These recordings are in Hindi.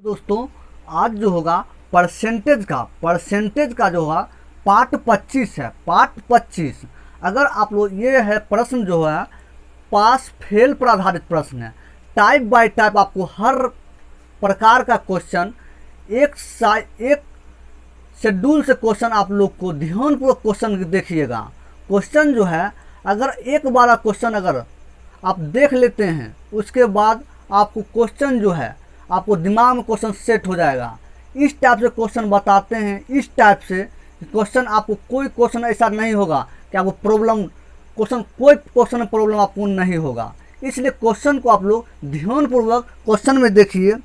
दोस्तों आज जो होगा परसेंटेज का जो होगा पार्ट 25 है। पार्ट 25 अगर आप लोग ये है प्रश्न जो है पास फेल पर आधारित प्रश्न है। टाइप बाय टाइप आपको हर प्रकार का क्वेश्चन एक शेड्यूल से क्वेश्चन आप लोग को ध्यानपूर्वक क्वेश्चन देखिएगा। क्वेश्चन जो है अगर एक बार क्वेश्चन अगर आप देख लेते हैं उसके बाद आपको क्वेश्चन जो है आपको दिमाग में क्वेश्चन सेट हो जाएगा। इस टाइप से क्वेश्चन बताते हैं, इस टाइप से क्वेश्चन आपको कोई क्वेश्चन ऐसा नहीं होगा कि आपको कोई क्वेश्चन में प्रॉब्लम आपको नहीं होगा। इसलिए क्वेश्चन को आप लोग ध्यानपूर्वक क्वेश्चन में देखिए।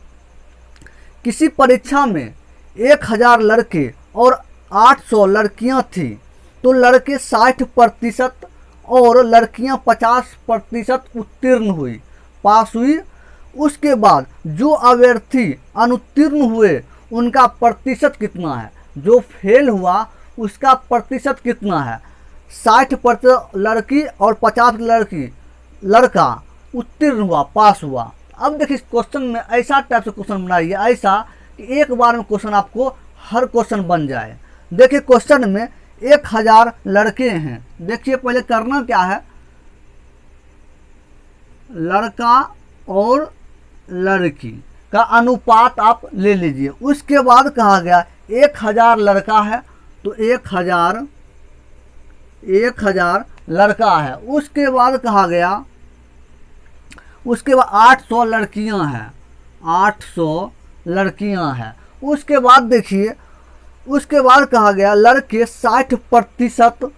किसी परीक्षा में 1000 लड़के और 800 लड़कियां थी तो लड़के 60% और लड़कियां 50% उत्तीर्ण हुई, पास हुई। उसके बाद जो अभ्यर्थी अनुत्तीर्ण हुए उनका प्रतिशत कितना है, जो फेल हुआ उसका प्रतिशत कितना है। 60% लड़की और 50% लड़का उत्तीर्ण हुआ, पास हुआ। अब देखिए क्वेश्चन में ऐसा टाइप से क्वेश्चन बनाइए ऐसा कि एक बार में क्वेश्चन आपको हर क्वेश्चन बन जाए। देखिए क्वेश्चन में 1000 लड़के हैं। देखिए पहले करना क्या है, लड़का और लड़की का अनुपात आप ले लीजिए। उसके बाद कहा गया 1000 लड़का है तो 1000 लड़का है। उसके बाद कहा गया, उसके बाद 800 लड़कियां हैं, 800 लड़कियां हैं। उसके बाद देखिए, उसके बाद कहा गया लड़के 60%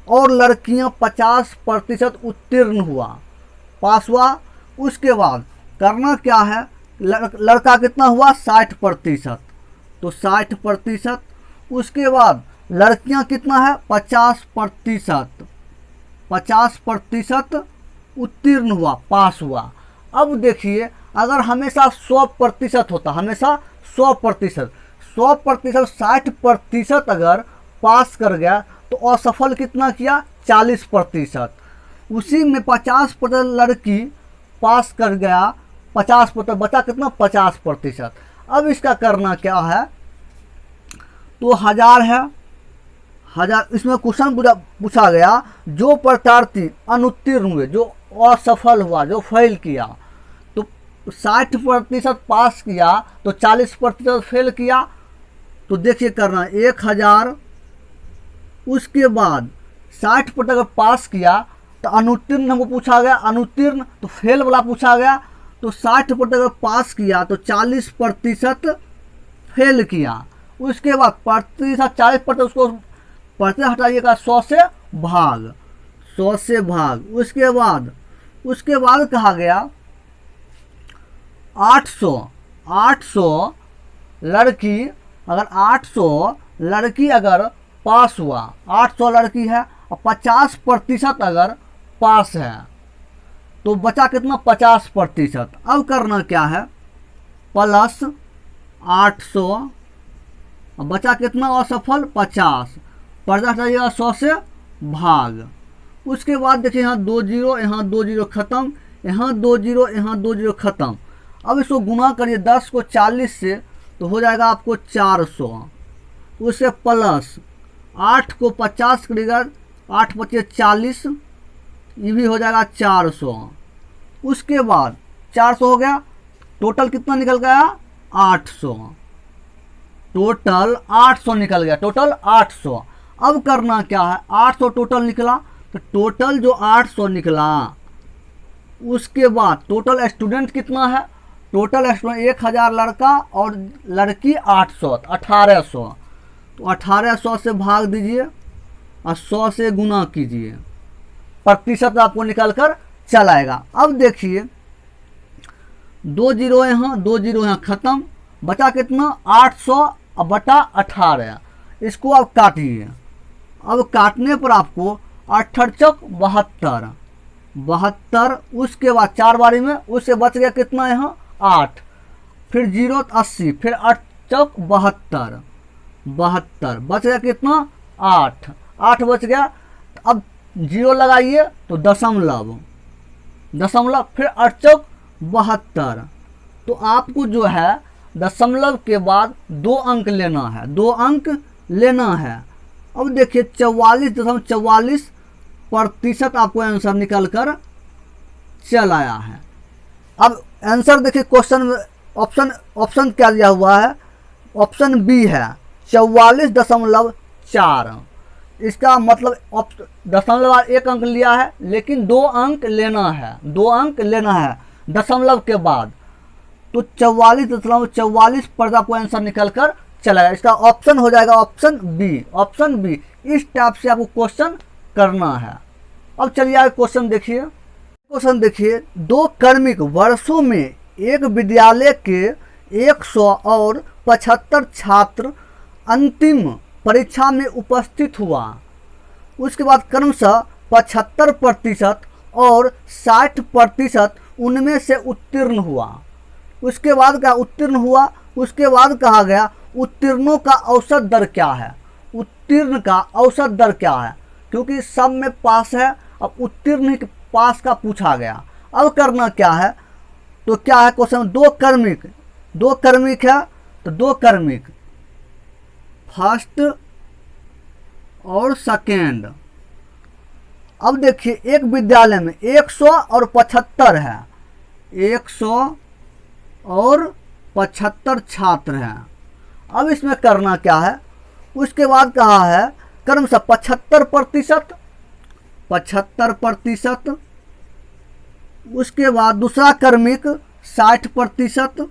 और लड़कियां 50% उत्तीर्ण हुआ, पास हुआ। उसके बाद करना क्या है, लड़का कितना हुआ 60%, तो 60%। उसके बाद लड़कियां कितना है 50% उत्तीर्ण हुआ, पास हुआ। अब देखिए अगर हमेशा 100% होता, हमेशा 100%, 60% अगर पास कर गया तो असफल कितना किया 40%। उसी में 50% लड़की पास कर गया, 50% बचा कितना 50%। अब इसका करना क्या है, तो 1000 है, 1000। इसमें क्वेश्चन पूछा गया जो प्रत्याशी अनुत्तीर्ण हुए, जो असफल हुआ, जो फेल किया, तो 60% पास किया तो 40% फेल किया। तो देखिए करना 1000, उसके बाद 60% अगर पास किया तो अनुत्तीर्ण हमको पूछा गया, अनुत्तीर्ण तो फेल वाला पूछा गया। तो 60% अगर पास किया तो 40% फेल किया। उसके बाद प्रतिशत 40%, उसको प्रतिशत हटाइएगा 100 से भाग, 100 से भाग। उसके बाद कहा गया 800 लड़की, अगर 800 लड़की अगर पास हुआ, 800 लड़की है और 50% अगर पास है तो बचा कितना 50%। अब करना क्या है, प्लस 800, बचा कितना असफल 50, पर्दा हटाइएगा 100 से भाग। उसके बाद देखिए यहाँ 2 जीरो, यहाँ 2 जीरो खत्म, यहाँ 2 जीरो, यहाँ 2 जीरो खत्म। अब इसको गुना करिए 10 को 40 से तो हो जाएगा आपको 400। उससे प्लस 8 को 50 करिएगा, 8 पचे 40, ये भी हो जाएगा 400। उसके बाद 400 हो गया, टोटल कितना निकल गया 800, टोटल 800 निकल गया, टोटल 800। अब करना क्या है, 800 टोटल निकला, तो टोटल जो 800 निकला उसके बाद टोटल स्टूडेंट कितना है, टोटल स्टूडेंट 1000 लड़का और लड़की 800, 1800। तो 1800 से भाग दीजिए और 100 से गुना कीजिए, प्रतिशत आपको निकल कर चल आएगा। अब देखिए 2 जीरो यहाँ, 2 जीरो यहाँ खत्म, बचा कितना 800 बटा 18। इसको आप काटिए। अब काटने पर आपको 8 चौक 72, उसके बाद 4 बारी में, उससे बच गया कितना यहाँ 8, फिर 0 80, फिर 8 चौक 72, बच गया कितना 8 बच गया। अब 0 लगाइए तो दशमलव, फिर 8 चौक 72, तो आपको जो है दशमलव के बाद 2 अंक लेना है, 2 अंक लेना है। अब देखिए 44.44% आपको आंसर निकल कर चल आया है। अब आंसर देखिए क्वेश्चन में ऑप्शन क्या दिया हुआ है, ऑप्शन बी है 44.4। इसका मतलब दशमलव 1 अंक लिया है लेकिन 2 अंक लेना है, 2 अंक लेना है दशमलव के बाद, तो 44.44 आपको आंसर निकल कर चलेगा। इसका ऑप्शन हो जाएगा ऑप्शन बी, ऑप्शन बी। इस टाइप से आपको क्वेश्चन करना है। अब चलिए आगे क्वेश्चन देखिए। क्वेश्चन देखिए, 2 क्रमिक वर्षों में एक विद्यालय के 175 छात्र अंतिम परीक्षा में उपस्थित हुआ। उसके बाद क्रमशः 75% और 60% उनमें से उत्तीर्ण हुआ। उसके बाद क्या उत्तीर्ण हुआ, उसके बाद कहा गया उत्तीर्णों का औसत दर क्या है, उत्तीर्ण का औसत दर क्या है, क्योंकि सब में पास है, अब उत्तीर्ण ही पास का पूछा गया। अब करना क्या है, तो क्या है क्वेश्चन, 2 क्रमिक है, तो 2 क्रमिक फर्स्ट और सेकेंड। अब देखिए एक विद्यालय में 175 है, 175 छात्र हैं। अब इसमें करना क्या है, उसके बाद कहा है क्रमशः 75%, उसके बाद दूसरा क्रमिक 60%।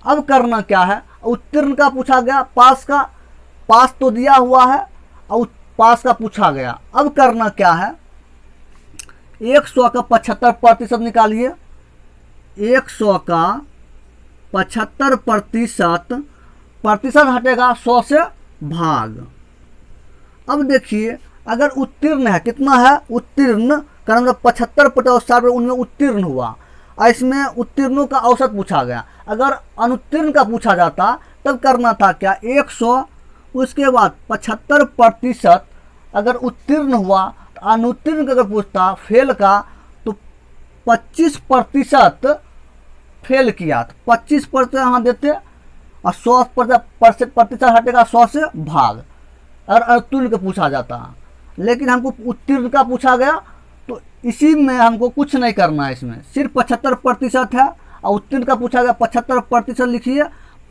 अब करना क्या है, उत्तीर्ण का पूछा गया, पास तो दिया हुआ है और पास का पूछा गया। अब करना क्या है, 100 का 75% निकालिए, 100 का 75% हटेगा 100 से भाग। अब देखिए अगर उत्तीर्ण है, कितना है उत्तीर्ण, कारण 75% उनमें उत्तीर्ण हुआ, और इसमें उत्तीर्णों का औसत पूछा गया। अगर अनुत्तीर्ण का पूछा जाता तब करना था क्या, 100 उसके बाद 75% अगर उत्तीर्ण हुआ, तो अनुत्तीर्ण का अगर पूछता फेल का, तो 25% फेल किया, तो 25% यहाँ देते और 100% हटेगा 100 से भाग, अगर अनुत्तीर्ण का पूछा जाता। लेकिन हमको उत्तीर्ण का पूछा गया, तो इसी में हमको कुछ नहीं करना है, इसमें सिर्फ 75% है और उत्तीर्ण का पूछा गया 75% लिखिए,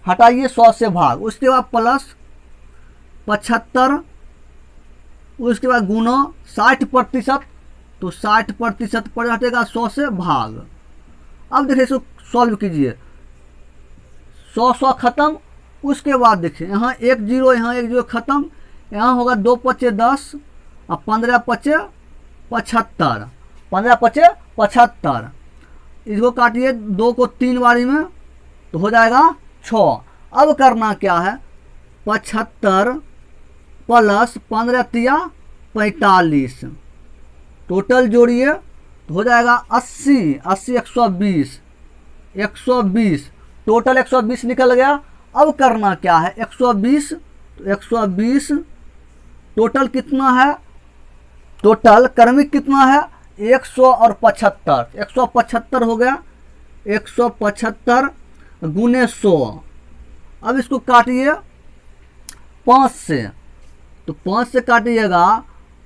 हटाइए 100 से भाग, उसके बाद प्लस 75, उसके बाद गुना 60%, तो 60% पर हटेगा 100 से भाग। अब देखिए इसको सॉल्व कीजिए, 100 खत्म, उसके बाद देखिए यहाँ 1 0, यहाँ 1 0 खत्म, यहाँ होगा 2 5 10 और 15 5 75, 15 5 75। इसको काटिए 2 को 3 बारी में, तो हो जाएगा 6। अब करना क्या है, 75 प्लस 15 तिया 45, टोटल जोड़िए तो हो जाएगा 80, 120, टोटल 120 निकल गया। अब करना क्या है, 120, तो 120 टोटल कितना है, टोटल क्रमिक कितना है 100 और 75, 175 हो गया, 175 गुने 100। अब इसको काटिए 5 से, तो 5 से काटिएगा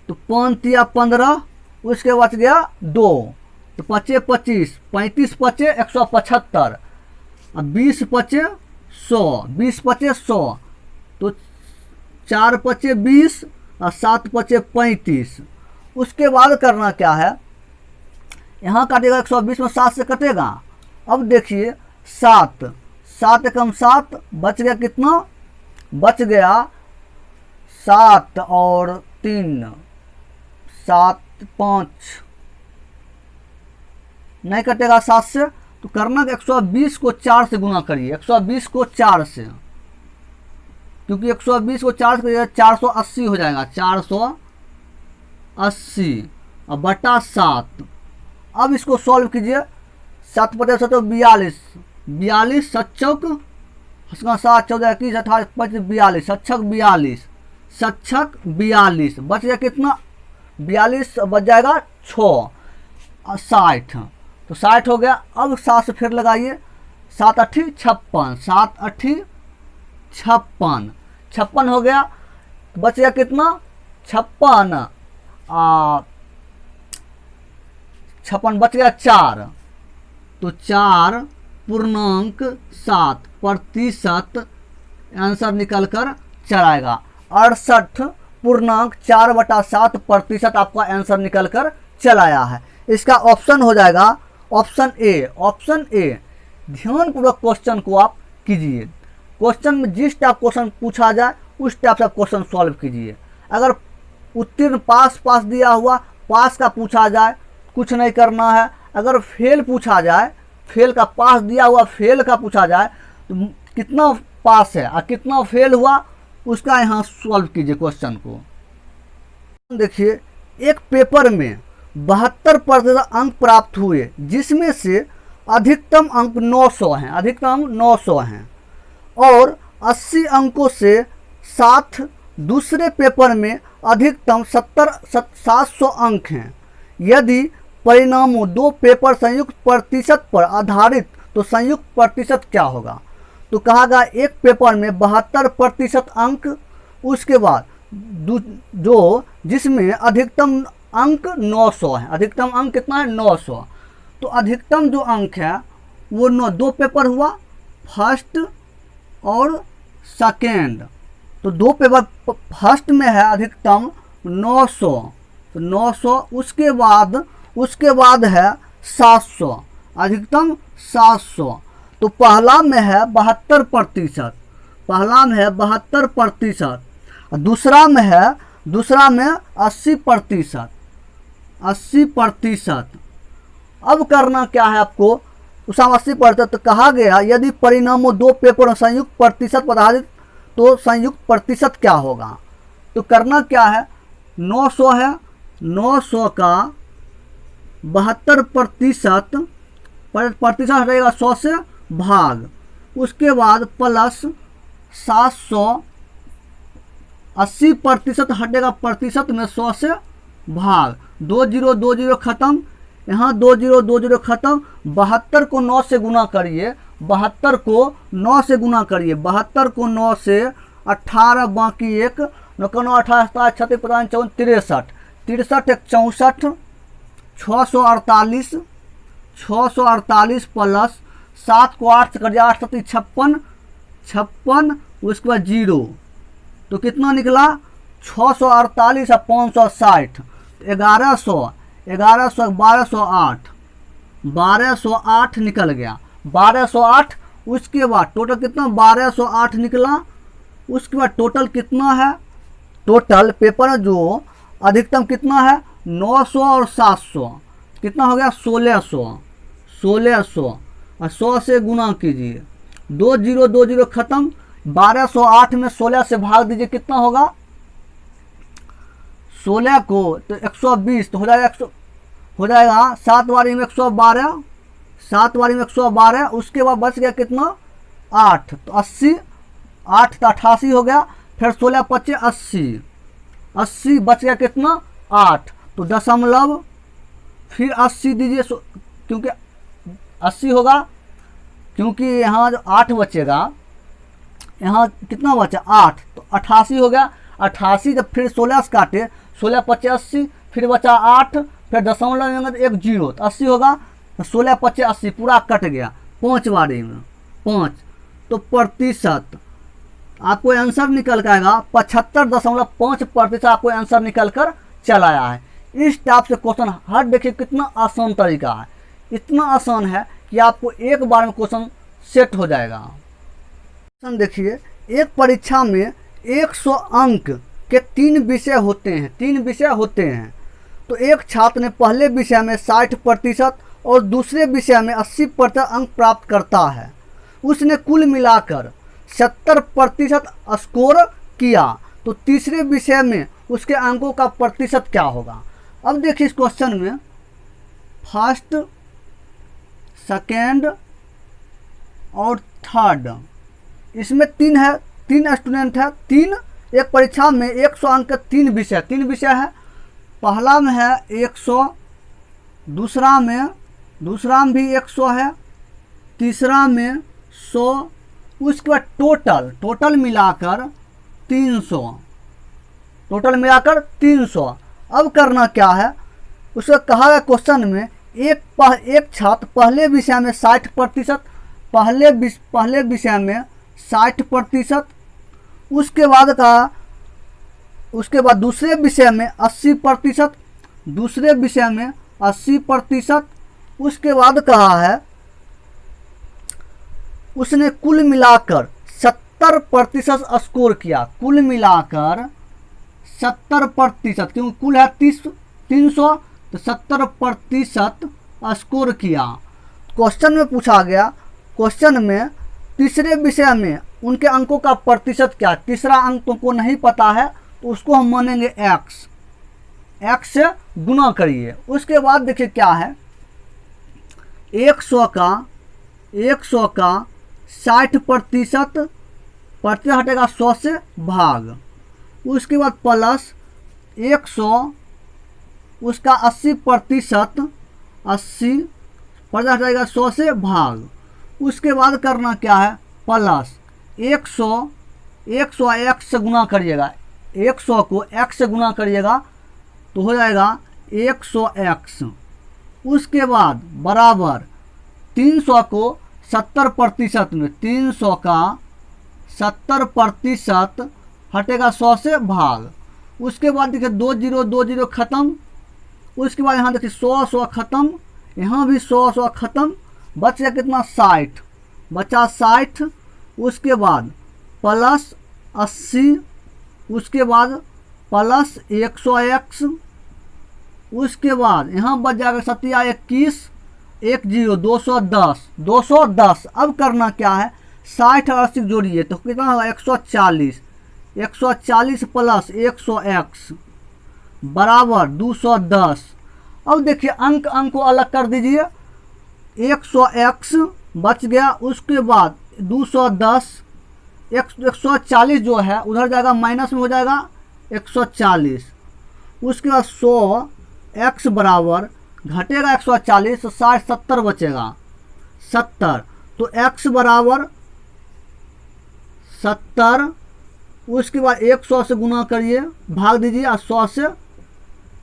तो 5 तिया 15, उसके बच गया 2, तो 5 25, 35 5 175 और 20 5 100, 20 5 100, तो 4 5 20 और 7 5 35। उसके बाद करना क्या है, यहाँ काटेगा 120 में 7 से कटेगा। अब देखिए 7 एकम 7, बच गया कितना, बच गया 7 और 3 7 5 नहीं कटेगा 7 से, तो करना 120 को 4 से गुना करिए, 120 को 4 से, क्योंकि 120 को 4 से करिए 480 हो जाएगा, 480 और बटा 7। अब इसको सॉल्व कीजिए, 7 50 42, 42 सच्चक 7 14 21 28 25 42, सच्चक 42, बच गया कितना 42, बच जाएगा 6 और 60, तो 60 हो गया। अब 7 से फिर लगाइए, 7 अठी 56, 7 अठी 56, 56 हो गया। बच गया कितना 56, 56 बच गया 4, तो 4.7% आंसर निकल कर चला आएगा। 68.4/7% आपका आंसर निकल कर चला आया है। इसका ऑप्शन हो जाएगा ऑप्शन ए। ऑप्शन ए, ध्यानपूर्वक क्वेश्चन को आप कीजिए। क्वेश्चन में जिस टाइप क्वेश्चन पूछा जाए उस टाइप से क्वेश्चन सॉल्व कीजिए। अगर उत्तीर्ण पास दिया हुआ, पास का पूछा जाए कुछ नहीं करना है। अगर फेल पूछा जाए, फेल का पास दिया हुआ फेल का पूछा जाए तो कितना पास है और कितना फेल हुआ उसका यहाँ सॉल्व कीजिए क्वेश्चन को। देखिए, एक पेपर में 72% अंक प्राप्त हुए, जिसमें से अधिकतम अंक 900 हैं, अधिकतम 900 हैं, और 80 अंकों से साथ दूसरे पेपर में अधिकतम 700 अंक हैं। यदि परिणामों दो पेपर संयुक्त प्रतिशत पर आधारित तो संयुक्त प्रतिशत क्या होगा? तो कहा गया एक पेपर में 72% अंक, उसके बाद जो जिसमें अधिकतम अंक 900 है। अधिकतम अंक कितना है? 900। तो अधिकतम जो अंक है वो दो पेपर हुआ, फर्स्ट और सेकेंड। तो दो पेपर, फर्स्ट में है अधिकतम 900, तो 900, उसके बाद है 700, अधिकतम 700। तो पहला में है 72%, पहला में है 72%, दूसरा में 80%, 80%। अब करना क्या है आपको? उसमें 80%। तो कहा गया यदि परिणामों दो पेपर संयुक्त प्रतिशत पर आधारित तो संयुक्त प्रतिशत क्या होगा? तो करना क्या है? 900 है, 900 का 72% हटेगा 100 से भाग, उसके बाद प्लस 700, 80% हटेगा प्रतिशत में 100 से भाग, 20 खत्म, यहाँ 20 खत्म। 72 को 9 से गुना करिए, 72 को 9 से गुना करिए, 72 को 9 से 18 बाकी 1, 9 18 36 55 54 63 एक 64, 648 प्लस 7 को 8 से कट जाए 8 56, 56 उसके बाद 0, तो कितना निकला? 648 और 560, 1100, 1208 निकल गया, 1208। उसके बाद टोटल कितना? 1208 निकला। उसके बाद टोटल कितना है? टोटल पेपर में जो अधिकतम कितना है? 900 और 700, कितना हो गया? 1600, 1600 और 100 से गुना कीजिए, 20 खत्म। 1208 में 16 से भाग दीजिए, कितना होगा? 16 को तो 120, तो हो जाएगा 7 बारी में 112, 7 बारी में 112। उसके बाद बच गया कितना? 8, तो 80, 8 तो 88 हो गया, फिर 16 25 80, 80 बच गया कितना? 8, तो दशमलव, फिर 80 दीजिए, क्योंकि 80 होगा, क्योंकि यहाँ जो 8 बचेगा, यहाँ कितना बचा? 8, तो 88 हो गया। 88 जब फिर 16 से काटे, 16 25 80, फिर बचा 8, फिर दशमलव लेंगे तो 1 0, तो 80 होगा। तो 16 25 80 पूरा कट गया 5 बारी में 5, तो प्रतिशत आपको आंसर निकल कर आएगा 75.5% आपको आंसर निकल कर चला आया है। इस टाइप से क्वेश्चन हर, देखिए कितना आसान तरीका है, इतना आसान है कि आपको एक बार में क्वेश्चन सेट हो जाएगा। देखिए, एक परीक्षा में 100 अंक के 3 विषय होते हैं, तो एक छात्र ने पहले विषय में 60% और दूसरे विषय में 80% अंक प्राप्त करता है। उसने कुल मिलाकर 70% स्कोर किया, तो तीसरे विषय में उसके अंकों का प्रतिशत क्या होगा? अब देखिए इस क्वेश्चन में फर्स्ट, सेकेंड और थर्ड, इसमें 3 स्टूडेंट है, 3 एक परीक्षा में 100 अंक के 3 विषय है। पहला में है 100, दूसरा में भी 100 है, तीसरा में 100, उसके बाद टोटल मिलाकर 300, टोटल मिलाकर 300। अब करना क्या है, उसको कहा गया क्वेश्चन में एक छात्र पहले विषय में 60%, पहले विषय में 60%, उसके बाद दूसरे विषय में 80%, दूसरे विषय में 80%, उसके बाद कहा है उसने कुल मिलाकर 70% स्कोर किया, कुल मिलाकर 70%, क्योंकि कुल है 300, तो 70% स्कोर किया। क्वेश्चन में पूछा गया, क्वेश्चन में तीसरे विषय में उनके अंकों का प्रतिशत क्या, तीसरा अंक तुमको नहीं पता है तो उसको हम मानेंगे x से गुना करिए। उसके बाद देखिए क्या है, 100 का 60% हटेगा 100 से भाग, उसके बाद प्लस 100 उसका 80% हटेगा 100 से भाग, उसके बाद करना क्या है, प्लस 100 x से गुना करिएगा, 100 को x से गुना करिएगा तो हो जाएगा 100x, उसके बाद बराबर 300 को 70% में, 300 का 70% हटेगा 100 से भाग, उसके बाद देखिए 20 ख़त्म, उसके बाद यहाँ देखिए 100 ख़त्म, यहाँ भी 100 ख़त्म, बच गया कितना 60, बचा 60, उसके बाद प्लस 80, उसके बाद प्लस 100x, उसके बाद यहाँ बच जाएगा 21, 210। अब करना क्या है, 60 और 80 जोड़िए तो कितना होगा 140 प्लस 100x बराबर 210। अब देखिए अंक को अलग कर दीजिए, 100x बच गया, उसके बाद 210, 140 जो है उधर जाएगा माइनस में हो जाएगा 140, उसके बाद 100x बराबर घटेगा 140 तो 60 70 बचेगा 70, तो x बराबर 70, उसके बाद 100 से गुना करिए, भाग दीजिए और 100 से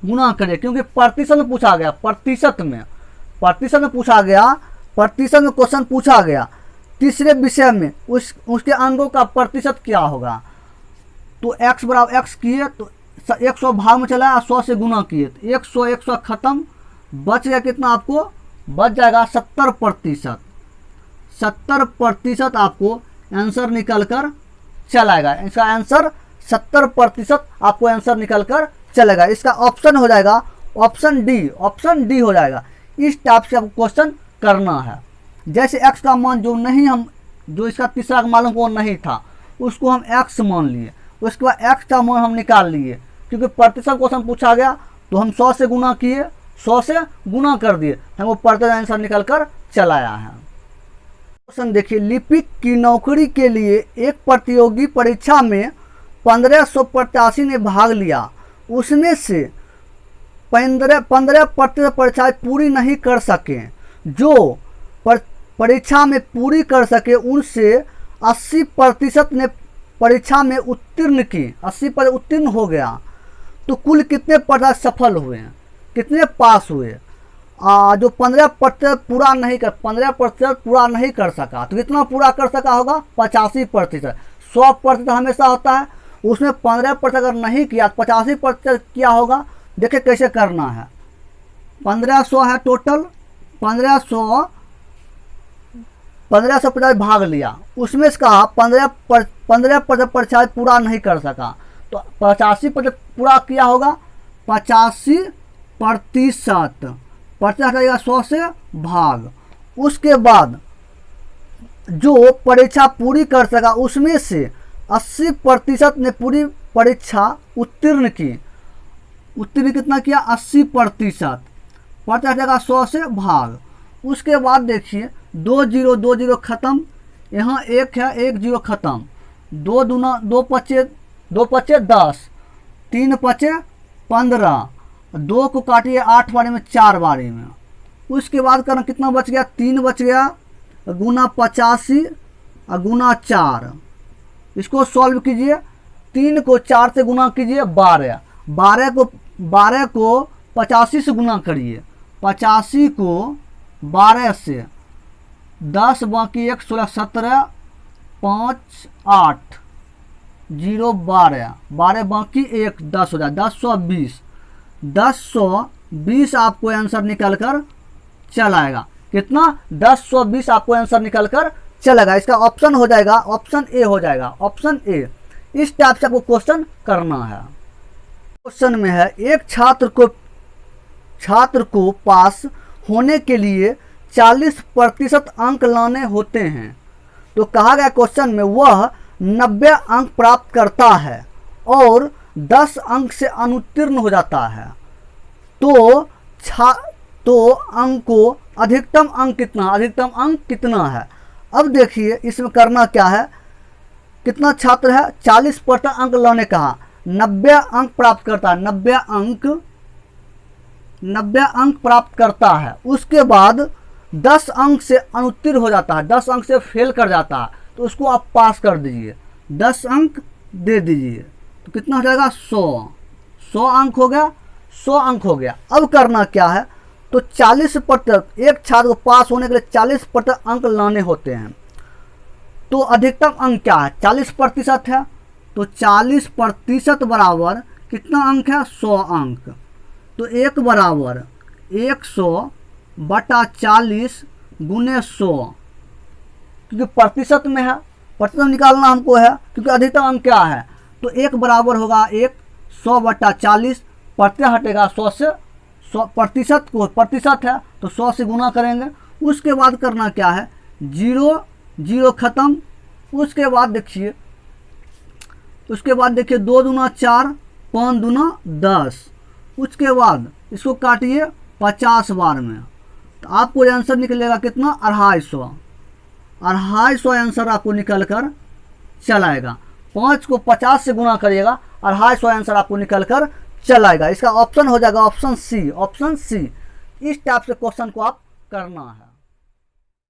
गुना करिए, क्योंकि प्रतिशत में पूछा गया, प्रतिशत में पूछा गया, प्रतिशत में क्वेश्चन पूछा गया तीसरे विषय में उसके अंकों का प्रतिशत क्या होगा, तो x बराबर x किए तो 100 भाग में चला, 100 से गुना किए तो 100 ख़त्म, बच गया कितना, आपको बच जाएगा 70% आपको आंसर निकल कर चलाएगा, इसका आंसर 70% आपको आंसर निकल कर चलेगा। इसका ऑप्शन हो जाएगा ऑप्शन डी हो जाएगा। इस टाइप से आपको क्वेश्चन करना है। जैसे x का मान जो इसका तीसरा मालूम वो नहीं था उसको हम x मान लिए, उसके बाद x का मान हम निकाल लिए, क्योंकि प्रतिशत क्वेश्चन पूछा गया तो हम 100 से गुना किए, 100 से गुना कर दिए, हमको प्रतिशत आंसर निकल कर चलाया है। क्वेश्चन देखिए, लिपिक की नौकरी के लिए एक प्रतियोगी परीक्षा में 1500 प्रत्याशी ने भाग लिया, उसमें से 15% परीक्षाएं पूरी नहीं कर सके, जो परीक्षा में पूरी कर सके उनसे 80% ने परीक्षा में उत्तीर्ण की, 80% उत्तीर्ण हो गया, तो कुल कितने परीक्षा सफल हुए हैं, कितने पास हुए। जो 15% पूरा नहीं कर सका तो कितना पूरा कर सका होगा 85%। 100% हमेशा होता है, उसमें 15% अगर नहीं किया तो 85% किया होगा। देखिए कैसे करना है, 1500 है टोटल, 1550 भाग लिया, उसमें से कहा 15% परीक्षा पूरा नहीं कर सका तो 85% पूरा किया होगा, 85% हटाएगा 100 से भाग, उसके बाद जो परीक्षा पूरी कर सका उसमें से 80% ने पूरी परीक्षा उत्तीर्ण की, उत्तीर्ण कितना किया 80%, हटाएगा 100 से भाग। उसके बाद देखिए 20 ख़त्म, यहाँ 1 है 1 0 ख़त्म, 2 पचे 10, 3 पचे 15, 2 को काटिए 8 बारी में 4 बारी में, उसके बाद करना कितना बच गया 3 बच गया, गुना 85 और गुना 4। इसको सॉल्व कीजिए। 3 को 4 से गुना कीजिए 12। 12 को 85 से गुना करिए। 85 को 12 से 10 बाकी 1 16 17 5 8 0 12 12 बाकी 1 10 हो जाए 1020। 1020 आपको आंसर निकल कर चल आएगा। कितना? 1020 आपको आंसर निकल कर चलेगा। इसका ऑप्शन हो जाएगा, ऑप्शन ए हो जाएगा, ऑप्शन ए। इस टाइप से आपको क्वेश्चन करना है। क्वेश्चन में है एक छात्र को पास होने के लिए 40% अंक लाने होते हैं। तो कहा गया क्वेश्चन में वह 90 अंक प्राप्त करता है और 10 अंक से अनुत्तीर्ण हो जाता है। तो अंक को अधिकतम अंक कितना है? अब देखिए इसमें करना क्या है। कितना छात्र है? 40% अंक लाने कहा, 90 अंक प्राप्त करता है, 90 अंक प्राप्त करता है। उसके बाद 10 अंक से अनुत्तीर्ण हो जाता है, 10 अंक से फेल कर जाता है, तो उसको आप पास कर दीजिए, 10 अंक दे दीजिए। तो कितना हो जाएगा? 100 अंक हो गया, 100 अंक हो गया। अब करना क्या है? तो 40%, एक छात्र को पास होने के लिए 40% अंक लाने होते हैं। तो अधिकतम अंक क्या है? 40% है। तो 40% बराबर कितना अंक है? 100 अंक। तो 1 बराबर 100/40 गुने 100, क्योंकि प्रतिशत में है, प्रतिशत निकालना हमको है, क्योंकि अधिकतम अंक क्या है। तो 1 बराबर होगा 100/40, प्रत्यय हटेगा 100 से, 100 प्रतिशत को प्रतिशत है तो 100 से गुना करेंगे। उसके बाद करना क्या है? 0 खत्म। उसके बाद देखिए 2 दूना 4, 5 दूना 10। उसके बाद इसको काटिए 50 बार में, तो आपको आंसर निकलेगा कितना? 250 आंसर आपको निकल कर चलाएगा। 5 को 50 से गुना करिएगा, 250 आंसर आपको निकल कर चलाएगा। इसका ऑप्शन हो जाएगा ऑप्शन सी, ऑप्शन सी। इस टाइप से क्वेश्चन को आप करना है।